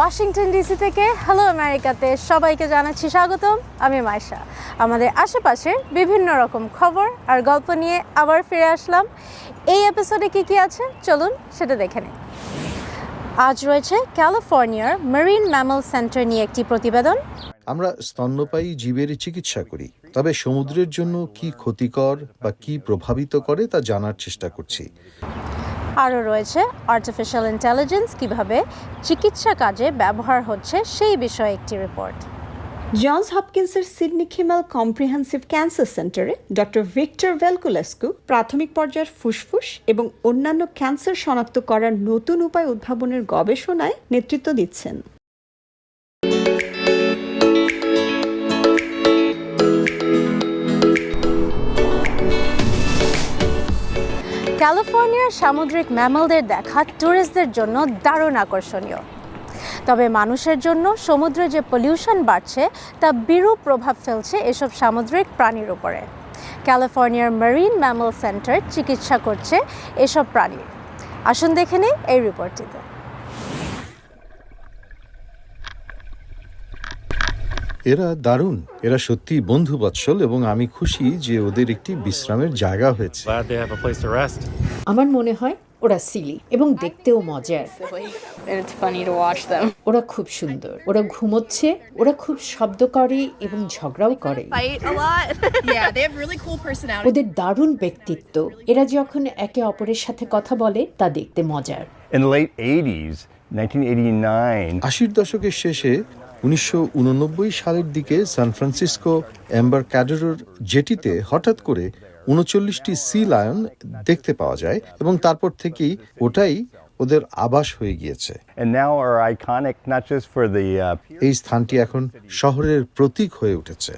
Washington DC থেকে hello আমেরিকাতে সবাইকে জানাচ্ছি স্বাগতম। আমি মাইশা। আমাদের আশেপাশে বিভিন্ন রকম খবর আর গল্প নিয়ে আবার ফিরে আসলাম। এই এপিসোডে কি আছে চলুন সেটা দেখে নিই। আজ রয়েছে ক্যালিফোর্নিয়ার মেরিন ম্যামল সেন্টার নিয়ে একটি প্রতিবেদন। আমরা স্তন্যপায়ী জীবের চিকিৎসা করি, তবে সমুদ্রের জন্য কি ক্ষতিকর বা কি প্রভাবিত করে তা জানার চেষ্টা করছি। আরও রয়েছে আর্টিফিশিয়াল ইন্টেলিজেন্স কিভাবে চিকিৎসা কাজে ব্যবহার হচ্ছে সেই বিষয়ে একটি রিপোর্ট। জনস হপকিন্সের সিডনি খিমেল কম্প্রিহেন্সিভ ক্যান্সার সেন্টারে ডক্টর ভিক্টর ভেলকুলেস্কু প্রাথমিক পর্যায়ের ফুসফুস এবং অন্যান্য ক্যান্সার শনাক্ত করার নতুন উপায় উদ্ভাবনের গবেষণায় নেতৃত্ব দিচ্ছেন। ক্যালিফোর্নিয়ার সামুদ্রিক ম্যামলদের দেখা ট্যুরিস্টদের জন্য দারুণ আকর্ষণীয়, তবে মানুষের জন্য সমুদ্রে যে পলিউশন বাড়ছে তা বিরূপ প্রভাব ফেলছে এসব সামুদ্রিক প্রাণীর উপরে। ক্যালিফোর্নিয়ার মেরিন ম্যামল সেন্টার চিকিৎসা করছে এসব প্রাণীর। আসুন দেখে নিই এই রিপোর্টটিতে। এরা দারুণ, এরা সত্যি বন্ধুবৎসল এবং আমি খুশি যে ওদের একটি বিশ্রামের জায়গা হয়েছে। আমার মনে হয় ওরা সিলি এবং দেখতেও মজার। ওরা খুব সুন্দর, ওরা ঘুমোচ্ছে, ওরা খুব শব্দ করে এবং ঝগড়াও করে। ওদের দারুণ ব্যক্তিত্ব, এরা যখন একে অপরের সাথে কথা বলে তা দেখতে মজার। In the late 80s, 1989, 80-র দশকের শেষে 1989 সালের দিকে সান ফ্রান্সিসকো এম্বারক্যাডোর জেটিতে হঠাৎ করে 39টি সি লায়ন দেখতে পাওয়া যায় এবং তারপর থেকেই ওটাই ওদের আবাস হয়ে গিয়েছে। and now are iconic not just for the এই স্থানটি এখন শহরের প্রতীক হয়ে উঠেছে।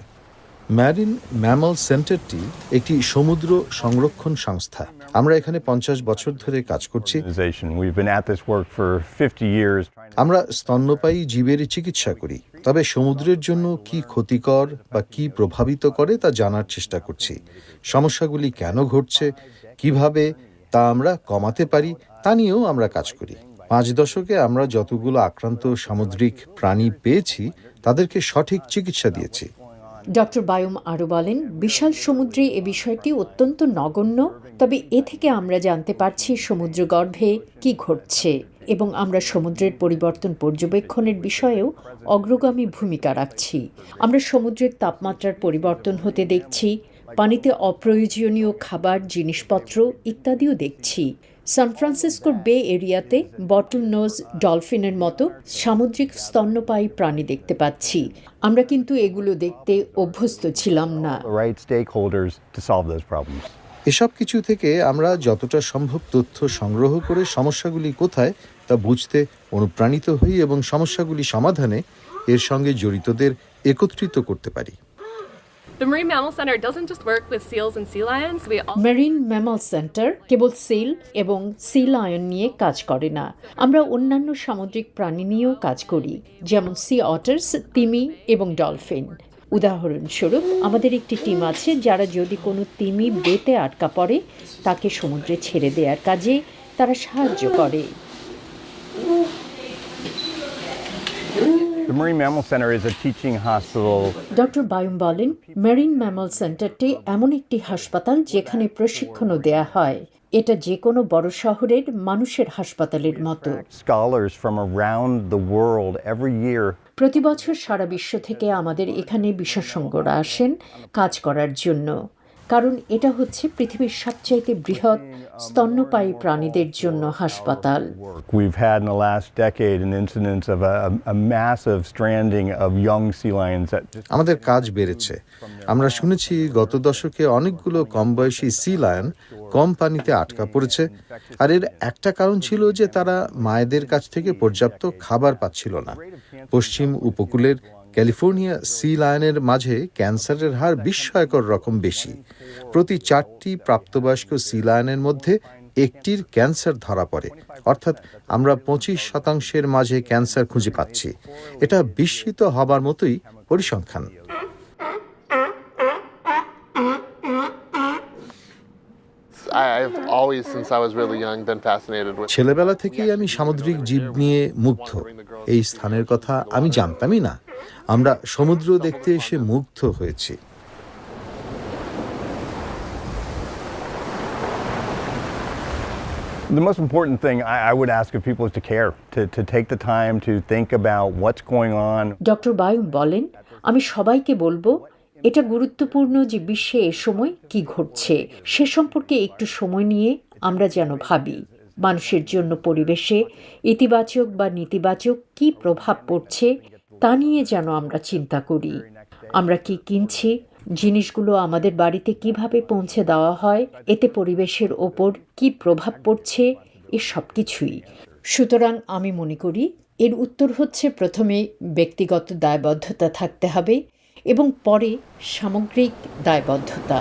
মেরিন ম্যামল সেন্টারটি একটি সমুদ্র সংরক্ষণ সংস্থা। আমরা এখানে 50 বছর ধরে কাজ করছি। organization. We've been at this work for 50 years. আমরা স্তন্যপায়ী জীবের চিকিৎসা করি, তবে সমুদ্রের জন্য কি ক্ষতিকর বা কি প্রভাবিত করে তা জানার চেষ্টা করছি। সমস্যাগুলি কেন ঘটছে, কিভাবে তা আমরা কমাতে পারি তা নিয়েও আমরা কাজ করি। 5 দশকে আমরা যতগুলো আক্রান্ত সামুদ্রিক প্রাণী পেয়েছি তাদেরকে সঠিক চিকিৎসা দিয়েছি। ডক্টর বায়ুম আরও বলেন, বিশাল সমুদ্রে এ বিষয়টি অত্যন্ত নগণ্য, তবে এ থেকে আমরা জানতে পারছি সমুদ্রগর্ভে কি ঘটছে এবং আমরা সমুদ্রের পরিবর্তন পর্যবেক্ষণের বিষয়েও অগ্রগামী ভূমিকা রাখছি। আমরা সমুদ্রের তাপমাত্রার পরিবর্তন হতে দেখছি, পানিতে অপ্রয়োজনীয় খাবার, জিনিসপত্র ইত্যাদিও দেখছি। সান ফ্রান্সিসকোর বে এরিয়াতে বটল নোজ ডলফিনের মতো সামুদ্রিক স্তন্যপায়ী প্রাণী দেখতে পাচ্ছি। আমরা কিন্তু এগুলো দেখতে অভ্যস্ত ছিলাম না। The right stakeholders to solve those problems. এসব কিছু থেকে আমরা যতটা সম্ভব তথ্য সংগ্রহ করে সমস্যাগুলি কোথায় তা বুঝতে অনুপ্রাণিত হই এবং সমস্যাগুলি সমাধানে এর সঙ্গে জড়িতদের একত্রিত করতে পারি। The Marine Mammal Center doesn't just work with seals and sea lions. We also marine mammal centre cable seal এবং সি লায়ন নিয়ে কাজ করে না, আমরা অন্যান্য সামুদ্রিক প্রাণী নিয়েও কাজ করি, যেমন সি অটার্স, তিমি এবং ডলফিন। উদাহরণস্বরূপ, আমাদের একটি টিম আছে যারা যদি কোনো তিমি বেতে আটকা পড়ে তাকে সমুদ্রে ছেড়ে দেওয়ার কাজে তারা সাহায্য করে। The Marine Mammal Center is a teaching hospital. Doctor Baum বলেন, মেরিন ম্যামল সেন্টারটি এমন একটি হাসপাতাল যেখানে প্রশিক্ষণও দেয়া হয়। এটা যে কোনো বড় শহরের মানুষের হাসপাতালের মতো। Scholars from around the world every year. প্রতি বছর সারা বিশ্ব থেকে আমাদের এখানে বিশেষজ্ঞরা আসেন কাজ করার জন্য, কারণ এটা হচ্ছে পৃথিবীর সবচাইতে বৃহৎ স্তন্যপায়ী প্রাণীদের জন্য হাসপাতাল। We've had in the last decade an incidence of a massive stranding of young sea lions that আমাদের কাজ বেড়েছে। আমরা শুনেছি গত দশকে অনেকগুলো কম বয়সী সি লায়ন কম পানিতে আটকা পড়েছে, আর এর একটা কারণ ছিল যে তারা মায়েদের কাছ থেকে পর্যাপ্ত খাবার পাচ্ছিল না। পশ্চিম উপকূলের ক্যালিফোর্নিয়া সি লায়নের মাঝে ক্যান্সারের হার বিস্ময়কর রকম বেশি। প্রতি 4টি প্রাপ্তবয়স্ক সি লায়নের মধ্যে একটির ক্যান্সার ধরা পড়ে, অর্থাৎ আমরা 25% মাঝে ক্যান্সার খুঁজে পাচ্ছি। এটা বিস্মিত হবার মতোই পরিসংখ্যান। I've always, since I was really young, been fascinated with. ছেলেবেলা থেকেই আমি সামুদ্রিক জীব নিয়ে মুগ্ধ। এই স্থানের কথা আমি জানতামই না। আমরা সমুদ্র দেখতে এসে মুগ্ধ হয়েছি। The most important thing I would ask of people is to care, to take the time to think about what's going on. Doctor Baum বলেন, আমি সবাইকে বলবো এটা গুরুত্বপূর্ণ যে বিশ্বে এ সময় কি ঘটছে সে সম্পর্কে একটু সময় নিয়ে আমরা যেন ভাবি। মানুষের জন্য পরিবেশে ইতিবাচক বা নেতিবাচক কি প্রভাব পড়ছে তা নিয়ে যেন আমরা চিন্তা করি। আমরা কি কিনছি, জিনিসগুলো আমাদের বাড়িতে কিভাবে পৌঁছে দেওয়া হয়, এতে পরিবেশের ওপর কি প্রভাব পড়ছে, এ সব কিছুই। সুতরাং আমি মনে করি এর উত্তর হচ্ছে প্রথমে ব্যক্তিগত দায়বদ্ধতা থাকতে হবে এবং পরে সামগ্রিক দায়বদ্ধতা।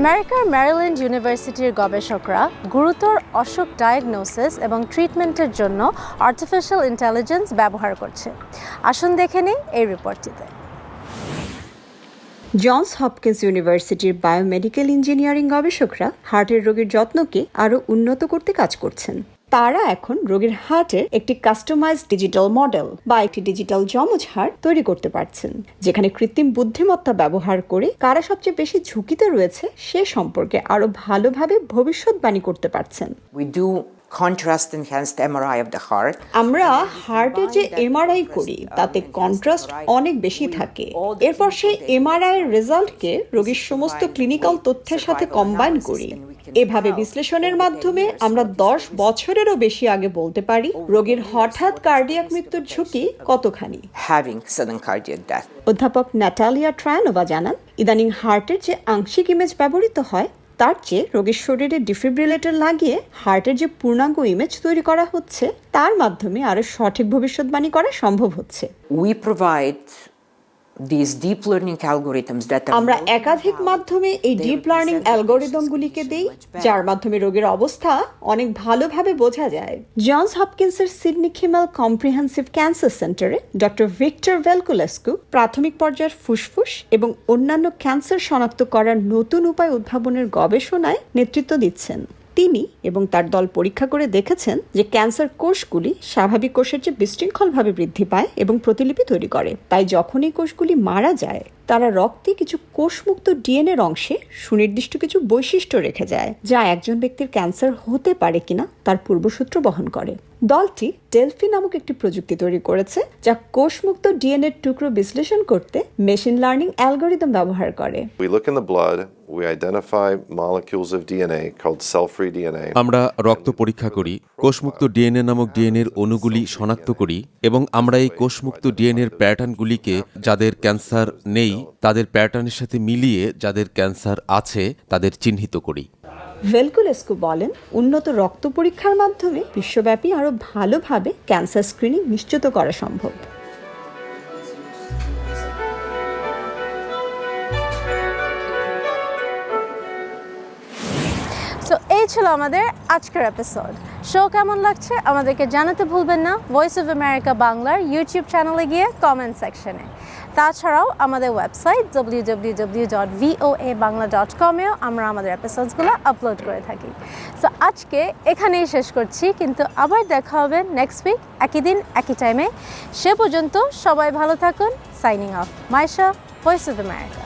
আমেরিকার ম্যারিল্যান্ড ইউনিভার্সিটির গবেষকরা গুরুতর অসুখ ডায়াগনোসিস এবং ট্রিটমেন্টের জন্য আর্টিফিশিয়াল ইন্টেলিজেন্স ব্যবহার করছে। আসুন দেখে নিই এই রিপোর্টটিতে। জনস হপকিন্স ইউনিভার্সিটির বায়োমেডিক্যাল ইঞ্জিনিয়ারিং গবেষকরা হার্টের রোগীর যত্নকে আরও উন্নত করতে কাজ করছেন। তারা এখন রোগীর হার্টের একটি কাস্টমাইজড ডিজিটাল মডেল বা একটি ডিজিটাল যমজ হার্ট তৈরি করতে পারছেন, যেখানে কৃত্রিম বুদ্ধিমত্তা ব্যবহার করে কারা সবচেয়ে বেশি ঝুঁকিতে রয়েছে সে সম্পর্কে আরো ভালোভাবে ভবিষ্যৎবাণী করতে পারছেন। We do contrast enhanced MRI of the heart. আমরা হার্টের যে এমআরআই করি তাতে কন্ট্রাস্ট অনেক বেশি থাকে। এরপর সেই এমআরআই এর রেজাল্টকে রোগীর সমস্ত ক্লিনিক্যাল তথ্যের সাথে কম্বাইন করি। এভাবে বিশ্লেষণের মাধ্যমে আমরা 10 বছরেরও বেশি আগে বলতে পারি রোগীর হঠাৎ কার্ডিয়াক মৃত্যুর ঝুঁকি কতখানি। Having sudden cardiac death. অধ্যাপক নাটালিয়া ট্রায়ানোভা জানান, ইদানিং হার্টের যে আংশিক ইমেজ ব্যবহৃত হয় তার চেয়ে রোগীর শরীরে ডিফিব্রিলেটর লাগিয়ে হার্টের যে পূর্ণাঙ্গ ইমেজ তৈরি করা হচ্ছে তার মাধ্যমে আরো সঠিক ভবিষ্যৎবাণী করা সম্ভব হচ্ছে। We provide these deep learning algorithms that are আমরা একাধিক মাধ্যমে এই ডিপ লার্নিং অ্যালগরিদমগুলিকে দেই, যার মাধ্যমে রোগীর অবস্থা অনেক ভালোভাবে বোঝা যায়। জনস হপকিন্সের সিডনি খিমেল কম্প্রিহেন্সিভ ক্যান্সার সেন্টারে ডক্টর ভিক্টর ভেলকুলেস্কু প্রাথমিক পর্যায়ের ফুসফুস এবং অন্যান্য ক্যান্সার শনাক্ত করার নতুন উপায় উদ্ভাবনের গবেষণায় নেতৃত্ব দিচ্ছেন। তিনি এবং তার দল পরীক্ষা করে দেখেছেন যে ক্যান্সার কোষগুলি স্বাভাবিক কোষের চেয়ে বিশৃঙ্খলভাবে বৃদ্ধি পায় এবং প্রতিলিপি তৈরি করে। তাই যখন এই কোষগুলি মারা যায় তারা রক্তে কিছু কোষমুক্ত ডিএনএর অংশে সুনির্দিষ্ট কিছু বৈশিষ্ট্য রেখে যায়, যা একজন ব্যক্তির ক্যান্সার হতে পারে কিনা তার পূর্বসূত্র বহন করে। দলটি ডেলফি নামক একটি প্রযুক্তি তৈরি করেছে যা কোষমুক্ত ডিএনএর টুকরো বিশ্লেষণ করতে মেশিন লার্নিং অ্যালগরিদম ব্যবহার করে। We look in the blood, we identify molecules of DNA called cell-free DNA. আমরা রক্ত পরীক্ষা করি, কোষমুক্ত ডিএনএ নামক ডিএনএর অণুগুলি শনাক্ত করি এবং আমরা এই কোষমুক্ত ডিএনএর প্যাটার্নগুলিকে যাদের ক্যান্সার নেই তাদের প্যাটার্নের সাথে মিলিয়ে যাদের ক্যান্সার আছে তাদের চিহ্নিত করি। ভেলকুলেস্কু বলেন, উন্নত রক্ত পরীক্ষার মাধ্যমে বিশ্বব্যাপী আরো ভালোভাবে ক্যান্সার স্ক্রিনিং নিশ্চিত করা সম্ভব। তো এই ছিল আমাদের আজকের এপিসোড। শো কেমন লাগছে আমাদেরকে জানাতে ভুলবেন না ভয়েস অফ আমেরিকা বাংলার ইউটিউব চ্যানেলে গিয়ে কমেন্ট সেকশনে। তাছাড়াও আমাদের ওয়েবসাইট www.voabangla.com-এও আমরা আমাদের এপিসোডসগুলো আপলোড করে থাকি। সো আজকে এখানেই শেষ করছি, কিন্তু আবার দেখা হবে নেক্সট উইক একই দিন একই টাইমে। সে পর্যন্ত সবাই ভালো থাকুন। Signing off, Maisha, voice of America.